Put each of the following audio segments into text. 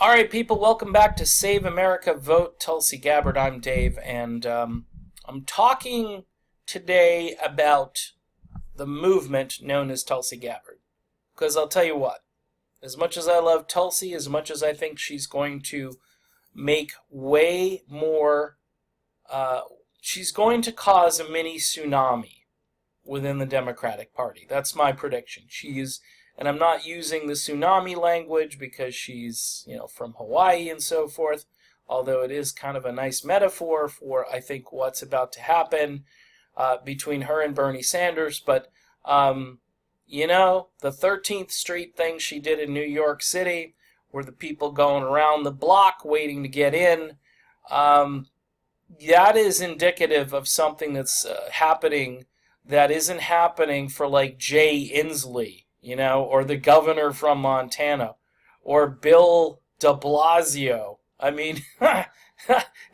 All right, people, welcome back to Save America Vote Tulsi Gabbard. I'm Dave, and I'm talking today about the movement known as Tulsi Gabbard. Because I'll tell you what, as much as I love Tulsi, as much as I think she's going to make way more, she's going to cause a mini tsunami within the Democratic Party. That's my prediction. And I'm not using the tsunami language because she's, from Hawaii and so forth, although it is kind of a nice metaphor for, I think, what's about to happen between her and Bernie Sanders. But, the 13th Street thing she did in New York City, where the people going around the block waiting to get in, that is indicative of something that's happening that isn't happening for, like, Jay Inslee. Or the governor from Montana, or Bill de Blasio. I mean,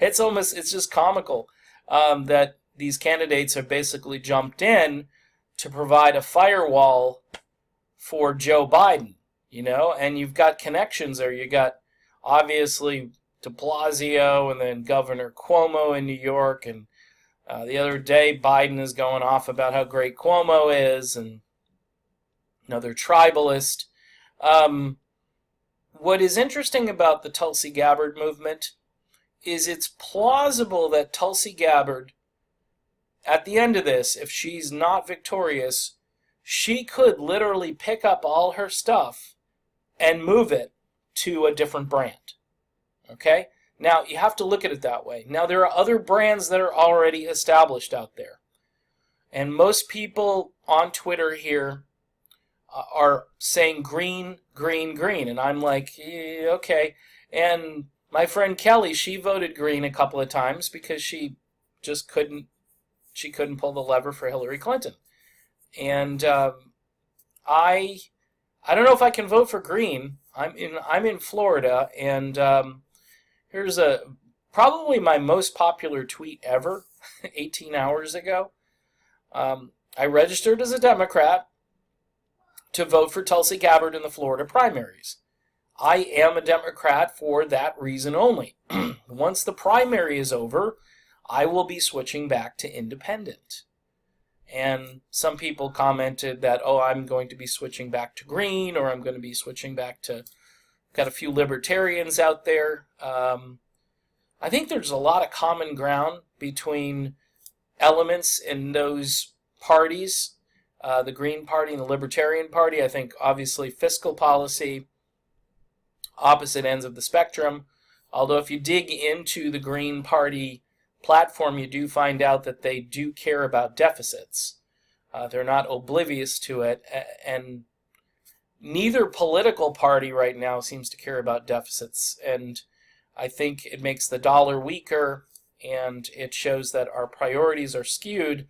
it's just comical that these candidates have basically jumped in to provide a firewall for Joe Biden, and you've got connections there. You got, obviously, de Blasio and then Governor Cuomo in New York, and the other day Biden is going off about how great Cuomo is, and another tribalist. What is interesting about the Tulsi Gabbard movement is it's plausible that Tulsi Gabbard, at the end of this, if she's not victorious, she could literally pick up all her stuff and move it to a different brand. Okay? Now, you have to look at it that way. Now, there are other brands that are already established out there. And most people on Twitter here are saying green, green, green. And I'm like, yeah, okay. And my friend Kelly, she voted green a couple of times because she just couldn't pull the lever for Hillary Clinton. And I don't know if I can vote for green. I'm in Florida, and here's probably my most popular tweet ever, 18 hours ago. I registered as a Democrat to vote for Tulsi Gabbard in the Florida primaries. I am a Democrat for that reason only. Once the primary is over, I will be switching back to independent. And some people commented that, I'm going to be switching back to green, or I'm going to be switching back to, got a few libertarians out there. I think there's a lot of common ground between elements in those parties. The Green Party and the Libertarian Party. I think, obviously, fiscal policy, opposite ends of the spectrum. Although if you dig into the Green Party platform, you do find out that they do care about deficits. They're not oblivious to it. And neither political party right now seems to care about deficits. And I think it makes the dollar weaker, and it shows that our priorities are skewed.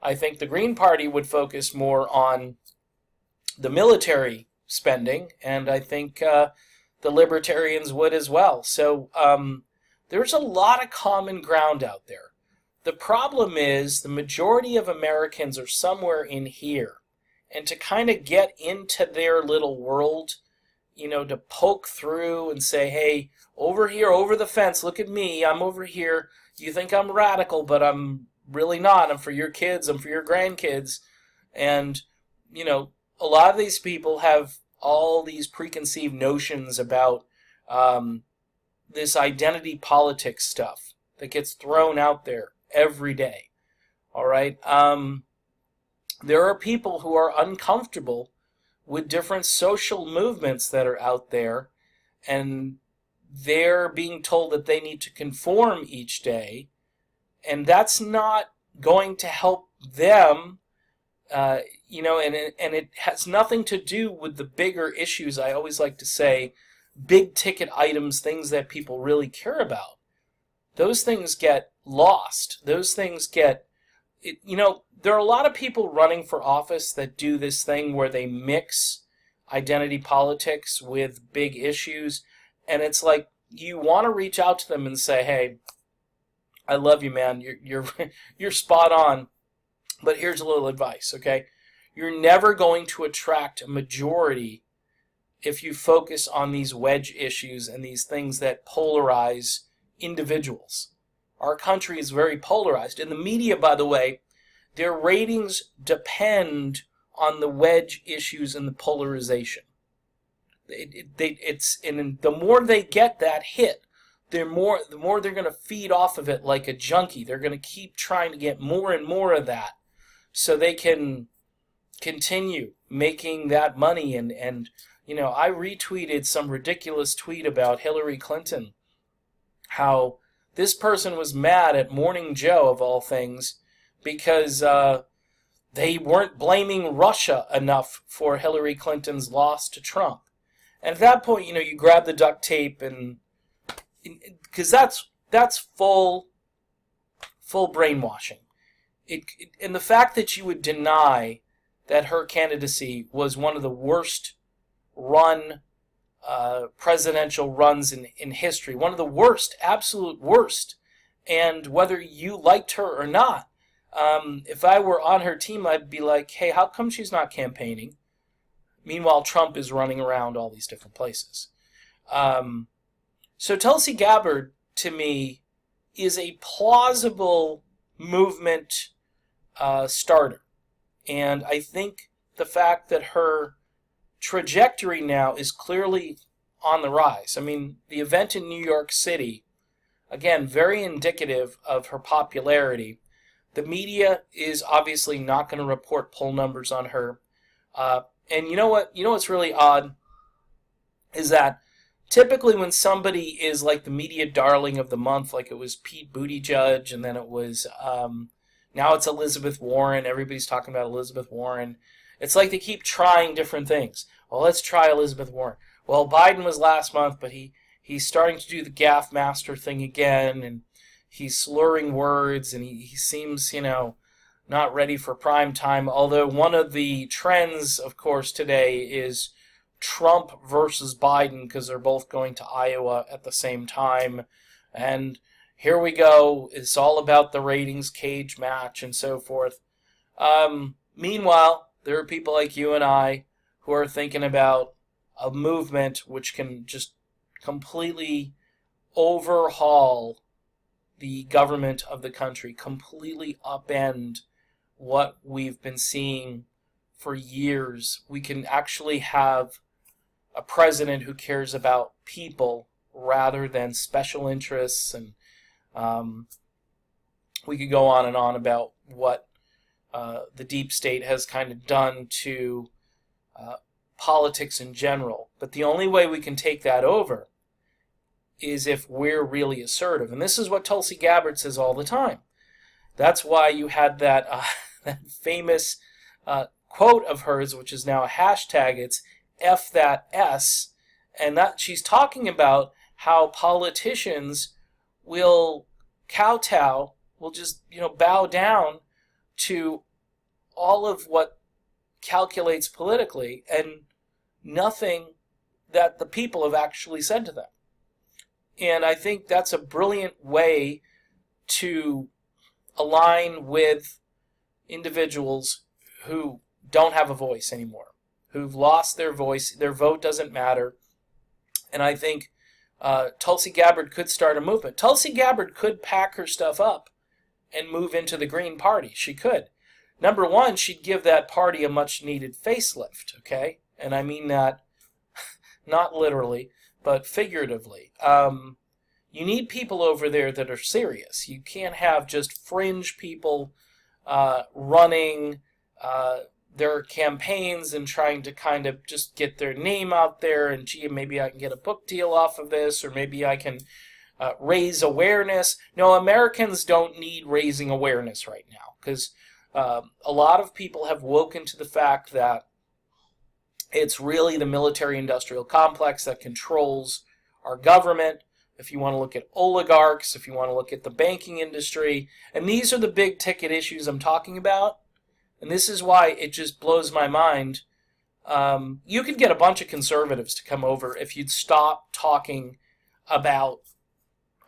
I think the Green Party would focus more on the military spending, and I think the Libertarians would as well. So there's a lot of common ground out there. The problem is the majority of Americans are somewhere in here, and to kind of get into their little world, to poke through and say, hey, over here, over the fence, look at me, I'm over here. You think I'm radical, but I'm really not. I'm for your kids. I'm for your grandkids. And, a lot of these people have all these preconceived notions about this identity politics stuff that gets thrown out there every day. All right? There are people who are uncomfortable with different social movements that are out there, and they're being told that they need to conform each day. And that's not going to help them, and it has nothing to do with the bigger issues. I always like to say big ticket items, things that people really care about. Those things get lost. Those things get, there are a lot of people running for office that do this thing where they mix identity politics with big issues. And it's like you want to reach out to them and say, hey, I love you, man. You're spot on. But here's a little advice, okay? You're never going to attract a majority if you focus on these wedge issues and these things that polarize individuals. Our country is very polarized. In the media, by the way, their ratings depend on the wedge issues and the polarization. And the more they get that hit, the more they're going to feed off of it like a junkie. They're going to keep trying to get more and more of that so they can continue making that money. And you know, I retweeted some ridiculous tweet about Hillary Clinton, how this person was mad at Morning Joe, of all things, because they weren't blaming Russia enough for Hillary Clinton's loss to Trump. And at that point, you know, you grab the duct tape, and because that's full brainwashing. And the fact that you would deny that her candidacy was one of the worst run presidential runs in history, one of the worst, absolute worst, and whether you liked her or not, if I were on her team, I'd be like, hey, how come she's not campaigning? Meanwhile, Trump is running around all these different places. So Tulsi Gabbard, to me, is a plausible movement starter. And I think the fact that her trajectory now is clearly on the rise. I mean, the event in New York City, again, very indicative of her popularity. The media is obviously not going to report poll numbers on her. And you know what? You know what's really odd is that typically when somebody is like the media darling of the month, like it was Pete Buttigieg, and then it was now it's Elizabeth Warren. Everybody's talking about Elizabeth Warren. It's like they keep trying different things. Well, let's try Elizabeth Warren. Well, Biden was last month, but he's starting to do the gaffe master thing again, and he's slurring words, and he seems, you know, not ready for prime time. Although one of the trends, of course, today is Trump versus Biden, because they're both going to Iowa at the same time. And here we go. It's all about the ratings cage match and so forth. Meanwhile, there are people like you and I who are thinking about a movement which can just completely overhaul the government of the country, completely upend what we've been seeing for years. We can actually have a president who cares about people rather than special interests, and we could go on and on about what the deep state has kind of done to politics in general. But the only way we can take that over is if we're really assertive. And this is what Tulsi Gabbard says all the time. That's why you had that, that famous quote of hers, which is now a hashtag. It's F that S. And that she's talking about how politicians will kowtow, will just, you know, bow down to all of what calculates politically and nothing that the people have actually said to them. And I think that's a brilliant way to align with individuals who don't have a voice anymore, who've lost their voice, their vote doesn't matter. And I think Tulsi Gabbard could start a movement. Tulsi Gabbard could pack her stuff up and move into the Green Party. She could. Number one, she'd give that party a much-needed facelift, okay? And I mean that not literally, but figuratively. You need people over there that are serious. You can't have just fringe people running their campaigns and trying to kind of just get their name out there and, gee, maybe I can get a book deal off of this, or maybe I can raise awareness. No, Americans don't need raising awareness right now, because a lot of people have woken to the fact that it's really the military-industrial complex that controls our government. If you want to look at oligarchs, if you want to look at the banking industry, and these are the big-ticket issues I'm talking about, and this is why it just blows my mind. You could get a bunch of conservatives to come over if you'd stop talking about,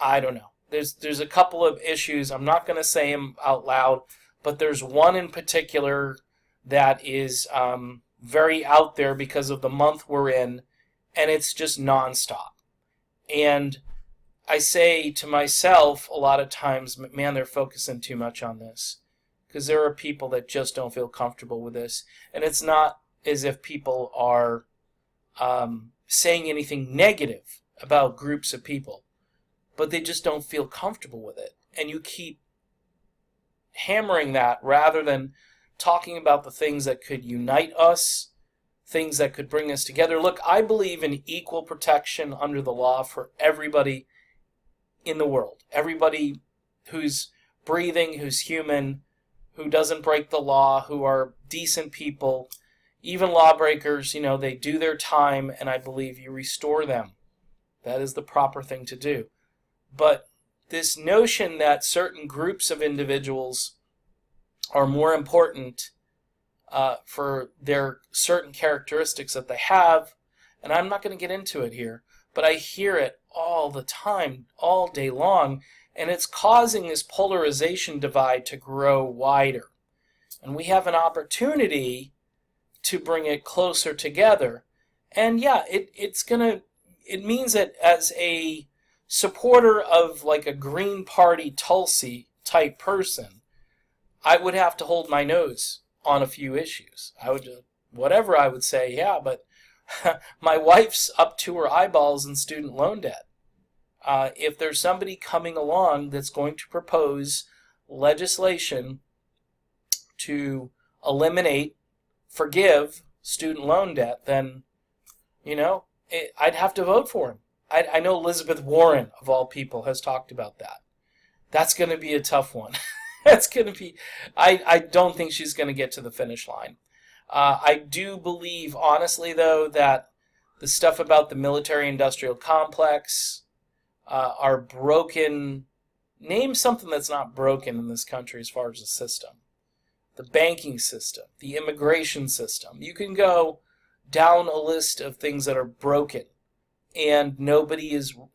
I don't know, there's a couple of issues, I'm not going to say them out loud, but there's one in particular that is very out there because of the month we're in, and it's just nonstop. And I say to myself a lot of times, man, they're focusing too much on this, because there are people that just don't feel comfortable with this. And it's not as if people are saying anything negative about groups of people, but they just don't feel comfortable with it. And you keep hammering that rather than talking about the things that could unite us, things that could bring us together. Look, I believe in equal protection under the law for everybody in the world. Everybody who's breathing, who's human, who doesn't break the law, who are decent people. Even lawbreakers, they do their time, and I believe you restore them. That is the proper thing to do. But this notion that certain groups of individuals are more important for their certain characteristics that they have, and I'm not going to get into it here, but I hear it all the time, all day long, and it's causing this polarization divide to grow wider. And we have an opportunity to bring it closer together. And yeah, it means that as a supporter of like a Green Party Tulsi type person, I would have to hold my nose on a few issues. I would I would say, yeah, but my wife's up to her eyeballs in student loan debt. If there's somebody coming along that's going to propose legislation to forgive student loan debt, then, I'd have to vote for him. I know Elizabeth Warren, of all people, has talked about that. That's going to be a tough one. That's going to be, I don't think she's going to get to the finish line. I do believe, honestly, though, that the stuff about the military-industrial complex are broken. Name something that's not broken in this country as far as the system. The banking system, the immigration system. You can go down a list of things that are broken, and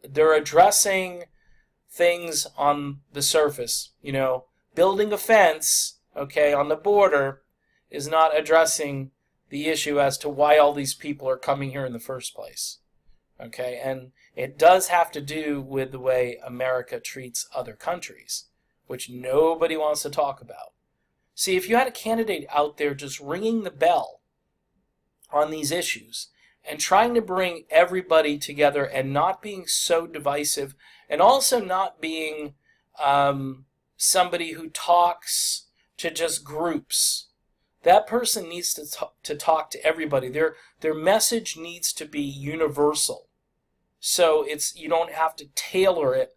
they're addressing things on the surface. Building a fence, on the border is not addressing the issue as to why all these people are coming here in the first place. And it does have to do with the way America treats other countries, which nobody wants to talk about. See, if you had a candidate out there just ringing the bell on these issues and trying to bring everybody together and not being so divisive, and also not being somebody who talks to just groups, that person needs to talk to everybody. Their message needs to be universal. So you don't have to tailor it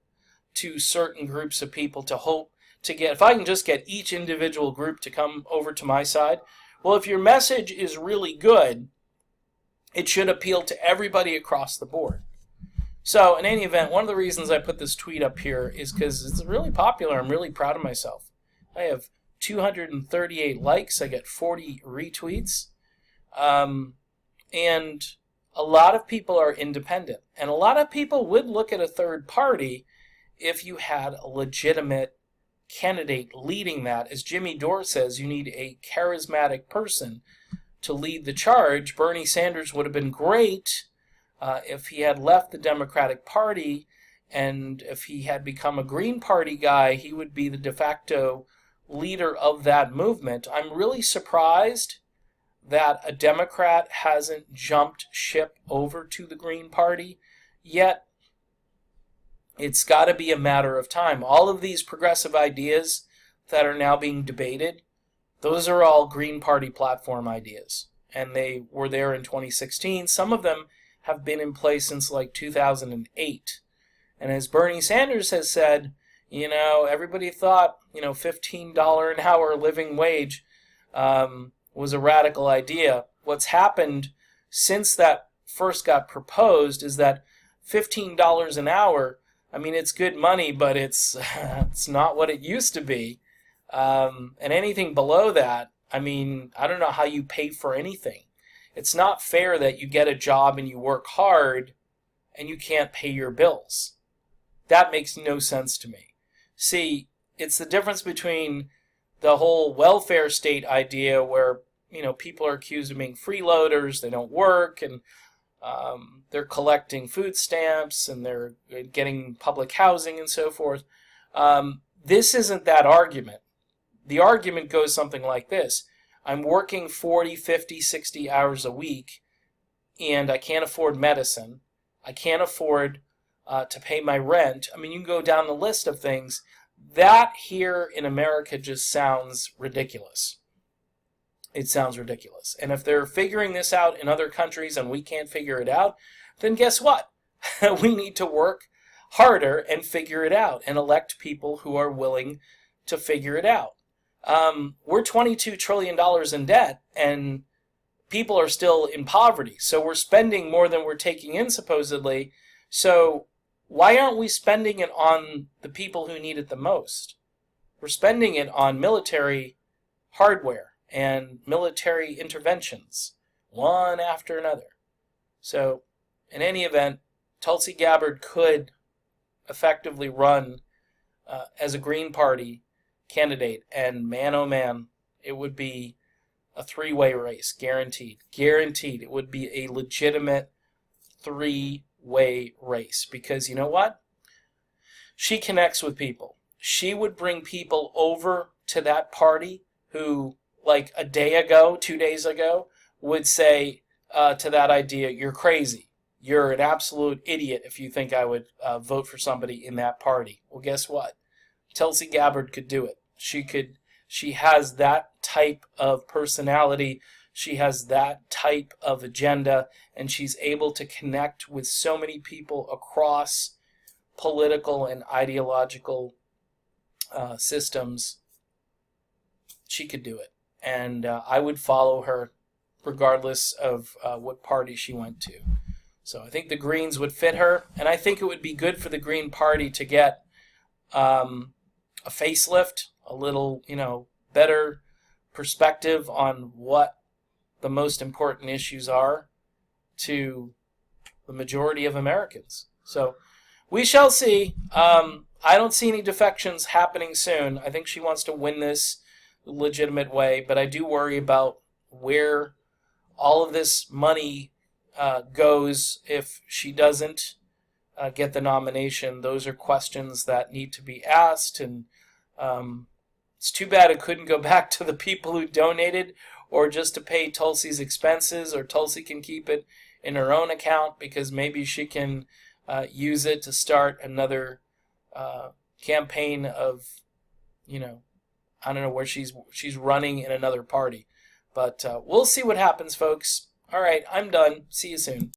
to certain groups of people to hope to get. If I can just get each individual group to come over to my side, well, if your message is really good, it should appeal to everybody across the board. So in any event, one of the reasons I put this tweet up here is because it's really popular. I'm really proud of myself. I have 238 likes. I get 40 retweets. And a lot of people are independent. And a lot of people would look at a third party if you had a legitimate candidate leading that. As Jimmy Dore says, you need a charismatic person to lead the charge. Bernie Sanders would have been great if he had left the Democratic Party, and if he had become a Green Party guy, he would be the de facto leader of that movement. I'm really surprised that a Democrat hasn't jumped ship over to the Green Party yet. It's got to be a matter of time. All of these progressive ideas that are now being debated, those are all Green Party platform ideas, and they were there in 2016. Some of them have been in place since like 2008. And as Bernie Sanders has said, everybody thought, $15 an hour living wage was a radical idea. What's happened since that first got proposed is that $15 an hour, it's good money, but it's not what it used to be. And anything below that, I don't know how you pay for anything. It's not fair that you get a job and you work hard and you can't pay your bills. That makes no sense to me. See, it's the difference between the whole welfare state idea where, people are accused of being freeloaders, they don't work, and They're collecting food stamps and they're getting public housing and so forth. This isn't that argument. The argument goes something like this. I'm working 40, 50, 60 hours a week, and I can't afford medicine. I can't afford to pay my rent. I mean, you can go down the list of things. That here in America just sounds ridiculous. It sounds ridiculous. And if they're figuring this out in other countries and we can't figure it out, then guess what? We need to work harder and figure it out and elect people who are willing to figure it out. We're $22 trillion in debt, and people are still in poverty. So we're spending more than we're taking in, supposedly. So why aren't we spending it on the people who need it the most? We're spending it on military hardware and military interventions, one after another. So in any event, Tulsi Gabbard could effectively run as a Green Party candidate, and man oh man, it would be a three-way race, guaranteed. Guaranteed. It would be a legitimate three-way race, because you know what? She connects with people. She would bring people over to that party who, like a day ago, 2 days ago, would say to that idea, you're crazy. You're an absolute idiot if you think I would vote for somebody in that party. Well, guess what? Tulsi Gabbard could do it. She has that type of personality. She has that type of agenda, and she's able to connect with so many people across political and ideological systems. She could do it. And I would follow her regardless of what party she went to. So I think the Greens would fit her, and I think it would be good for the Green Party to get a facelift, a little, better perspective on what the most important issues are to the majority of Americans. So we shall see. I don't see any defections happening soon. I think she wants to win this the legitimate way, but I do worry about where all of this money goes if she doesn't get the nomination. Those are questions that need to be asked, and it's too bad it couldn't go back to the people who donated, or just to pay Tulsi's expenses, or Tulsi can keep it in her own account because maybe she can use it to start another campaign of, I don't know, where she's running in another party. But we'll see what happens, folks. All right, I'm done. See you soon.